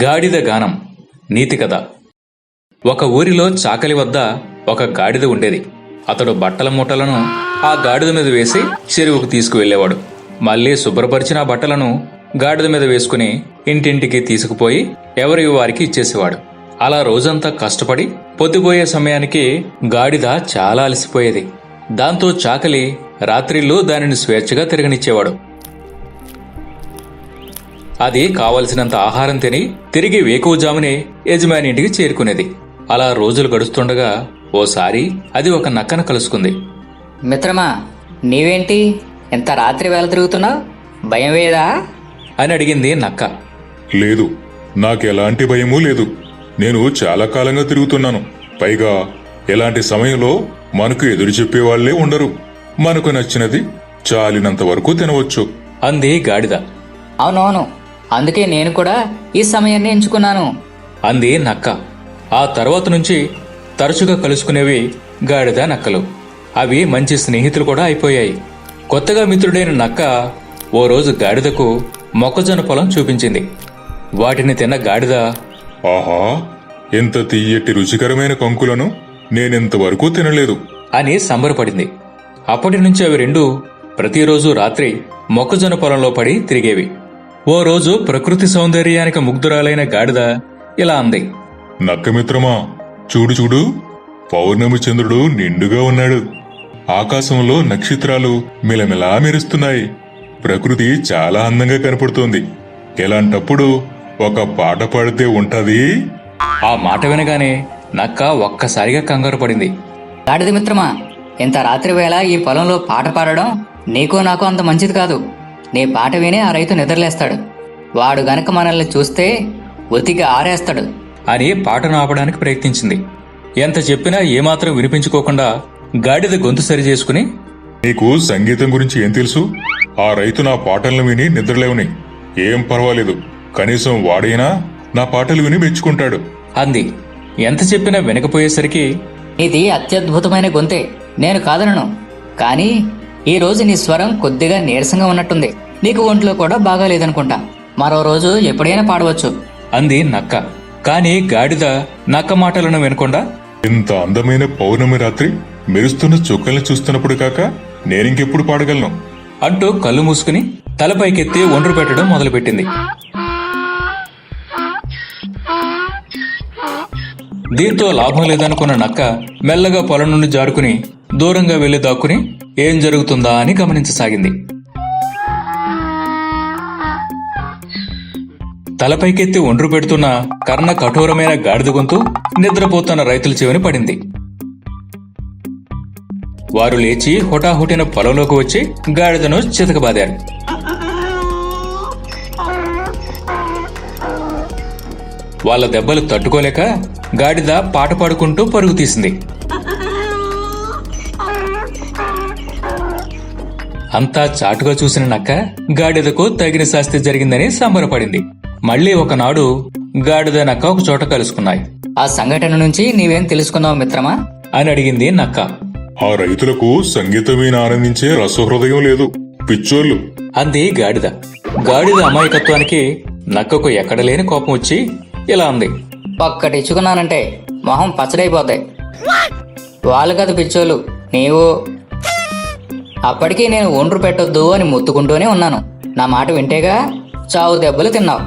గాడిద గానం నీతి కథ. ఒక ఊరిలో చాకలి వద్ద ఒక గాడిద ఉండేది. అతడు బట్టల మూటలను ఆ గాడిద మీద వేసి చెరువుకు తీసుకువెళ్లేవాడు. మళ్లీ శుభ్రపరిచిన బట్టలను గాడిద మీద వేసుకుని ఇంటింటికి తీసుకుపోయి ఎవరి వారికి ఇచ్చేసేవాడు. అలా రోజంతా కష్టపడి పొద్దుపోయే సమయానికి గాడిద చాలా అలసిపోయేది. దాంతో చాకలి రాత్రిళ్ళు దానిని స్వేచ్ఛగా తిరగనిచ్చేవాడు. అది కావలసినంత ఆహారం తిని తిరిగి వేకువజామునే యజమాని ఇంటికి చేరుకునేది. అలా రోజులు గడుస్తుండగా ఓసారి అది ఒక నక్కను కలుసుకుంది. మిత్రమా, నీవేంటి ఎంత రాత్రి వేళ తిరుగుతున్నావు? భయం వేయదా అని అడిగింది నక్క. లేదు, నాకెలాంటి భయమూ లేదు. నేను చాలా కాలంగా తిరుగుతున్నాను. పైగా ఎలాంటి సమయంలో మనకు ఎదురు చెప్పేవాళ్లే ఉండరు. మనకు నచ్చినది చాలినంత వరకు తినవచ్చు అంది గాడిద. అవునవును, అందుకే నేను కూడా ఈ సమయాన్ని ఎంచుకున్నాను అంది నక్క. ఆ తర్వాత నుంచి తరచుగా కలుసుకునేవి గాడిద నక్కలు. అవి మంచి స్నేహితులు కూడా అయిపోయాయి. కొత్తగా మిత్రుడైన నక్క ఓ రోజు గాడిదకు మొక్కజొన్న పొలం చూపించింది. వాటిని తిన్న గాడిద, ఆహా, ఎంత తీయటి రుచికరమైన కంకులను నేనెంతవరకు తినలేదు అని సంబరపడింది. అప్పటి నుంచి అవి రెండూ ప్రతిరోజు రాత్రి మొక్కజొన్న పొలంలో పడి తిరిగేవి. ఓ రోజు ప్రకృతి సౌందర్యానికి ముగ్ధురాలైన గాడిద ఇలా అంది. నక్కమిత్రమా, చూడు చూడు, పౌర్ణమి చంద్రుడు నిండుగా ఉన్నాడు. ఆకాశంలో నక్షత్రాలు మిలమిలా మెరుస్తున్నాయి. ప్రకృతి చాలా అందంగా కనపడుతోంది. ఎలాంటప్పుడు ఒక పాట పాడితే ఉంటది. ఆ మాట వినగానే నక్క ఒక్కసారిగా కంగారు పడింది. గాడిద మిత్రమా, ఇంత రాత్రి వేళ ఈ పొలంలో పాట పాడడం నీకు నాకు అంత మంచిది కాదు. నీ పాట విని ఆ రైతు నిద్రలేస్తాడు. వాడు గనక మనల్ని చూస్తే ఉతికి ఆరేస్తాడు అని పాటను ఆపడానికి ప్రయత్నించింది. ఎంత చెప్పినా ఏమాత్రం వినిపించుకోకుండా గాడిద గొంతు సరిచేసుకుని, నీకు సంగీతం గురించి ఏం తెలుసు? ఆ రైతు నా పాటలను విని నిద్రలేవని. ఏం పర్వాలేదు, కనీసం వాడైనా నా పాటలు విని మెచ్చుకుంటాడు అంది. ఎంత చెప్పినా వినకపోయేసరికి, ఇది అత్యద్భుతమైన గొంతే, నేను కాదనను. కానీ ఈ రోజు నీ స్వరం కొద్దిగా నీరసంగా ఉన్నట్టుంది. నీకు ఒంట్లో కూడా బాగాలేదనుకుంటా. మరో రోజు ఎప్పుడైనా పాడవచ్చు అంది నక్క. కాని గాడిద నక్క మాటలను వినకుండా, ఇంత అందమైన పౌర్ణమి రాత్రి మెరుస్తున్న చుక్కల్ని చూస్తున్నప్పుడు కాక నేనింకెప్పుడు పాడగలను అంటూ కళ్ళు మూసుకుని తలపైకెత్తి ఒండ్రు పెట్టడం మొదలుపెట్టింది. దీంతో లాభం లేదనుకున్న నక్క మెల్లగా పొలం నుండి జారుకుని దూరంగా వెళ్లి దాక్కుని ఏం జరుగుతుందా అని గమనించసాగింది. తలపైకెత్తి ఒండ్రు పెడుతున్న కర్ణ కఠోరమైన గాడిద గొంతు నిద్రపోతున్న రైతుల చెవిని పడింది. వారు లేచి హుటాహుటిన పొలంలోకి వచ్చి గాడిదను చితకబాదారు. వాళ్ళ దెబ్బలు తట్టుకోలేక గాడిద పాట పాడుకుంటూ పరుగు తీసింది. అంతా చాటుగా చూసిన నక్క గాడిదకు తగిన శాస్తి జరిగిందని సంబరపడింది. మళ్లీ ఒకనాడు గాడిద నక్క ఒక చోట కలుసుకున్నాయి. ఆ సంఘటన నుంచి నీవేం తెలుసుకున్నావు మిత్రమా అని అడిగింది నక్క. ఆ రైతులకు సంగీతం విని ఆనందించే రసహృదయం లేదు, పిచ్చోళ్ళు అంది గాడిద. గాడిద అమాయకత్వానికి నక్కకు ఎక్కడలేని కోపం వచ్చి ఇలా అంది. ఒక్కటి ఇచ్చుకున్నానంటే మొహం పచ్చడైపోతాయి. వాళ్ళు కదా పిచ్చోళ్ళు, నీవు. అప్పటికీ నేను ఒండ్రు పెట్టొద్దు అని మొత్తుకుంటూనే ఉన్నాను. నా మాట వింటేగా చావు దెబ్బలు తిన్నావు.